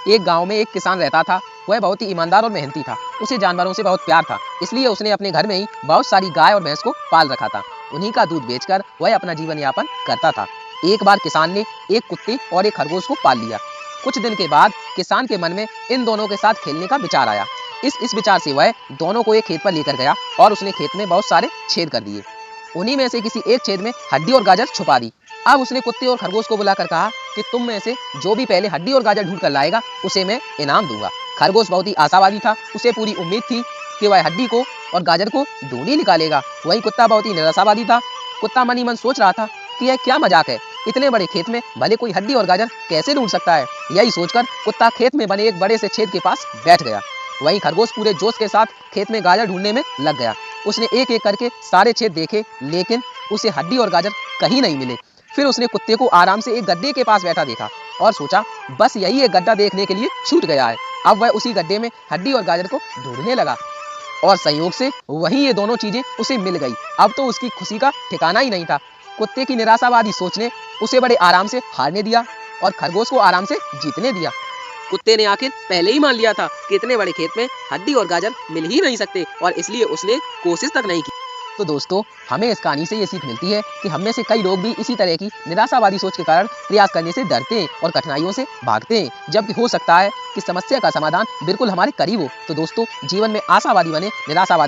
एक गांव में एक किसान रहता था। वह बहुत ही ईमानदार और मेहनती था। उसे जानवरों से बहुत प्यार था, इसलिए उसने अपने घर में ही बहुत सारी गाय और भैंस को पाल रखा था। उन्हीं का दूध बेचकर वह अपना जीवन यापन करता था। एक बार किसान ने एक कुत्ते और एक खरगोश को पाल लिया। कुछ दिन के बाद किसान के मन में इन दोनों के साथ खेलने का विचार आया। इस विचार से वह दोनों को एक खेत पर लेकर गया और उसने खेत में बहुत सारे छेद कर दिए। उन्हीं में से किसी एक छेद में हड्डी और गाजर छुपा दी। अब उसने कुत्ते और खरगोश को बुलाकर कहा कि तुम में से जो भी पहले हड्डी और गाजर ढूंढ कर लाएगा उसे मैं इनाम दूंगा। खरगोश बहुत ही आशावादी था। उसे पूरी उम्मीद थी कि वह हड्डी को और गाजर को ढूंढ ही निकालेगा। वही कुत्ता बहुत ही निराशावादी था। कुत्ता मन ही मन सोच रहा था कि यह क्या मजाक है, इतने बड़े खेत में भले कोई हड्डी और गाजर कैसे ढूंढ सकता है। यही सोचकर कुत्ता खेत में बने एक बड़े से छेद के पास बैठ गया। वहीं खरगोश पूरे जोश के साथ खेत में गाजर ढूंढने में लग गया। उसने एक एक करके सारे छेद देखे, लेकिन उसे हड्डी और गाजर कहीं नहीं मिले। फिर उसने कुत्ते को आराम से एक गड्ढे के पास बैठा देखा और सोचा बस यही एक गड्ढा देखने के लिए छूट गया है। अब वह उसी गड्ढे में हड्डी और गाजर को ढूंढने लगा और संयोग से वहीं ये दोनों चीजें उसे मिल गई। अब तो उसकी खुशी का ठिकाना ही नहीं था। कुत्ते की निराशावादी सोच ने उसे बड़े आराम से हारने दिया और खरगोश को आराम से जीतने दिया। कुत्ते ने आखिर पहले ही मान लिया था कि इतने बड़े खेत में हड्डी और गाजर मिल ही नहीं सकते और इसलिए उसने कोशिश तक नहीं की। तो दोस्तों, हमें इस कहानी से ये सीख मिलती है कि हम में से कई लोग भी इसी तरह की निराशावादी सोच के कारण प्रयास करने से डरते हैं और कठिनाइयों से भागते हैं, जबकि हो सकता है कि समस्या का समाधान बिल्कुल हमारे करीब हो। तो दोस्तों, जीवन में आशावादी बने, निराशावादी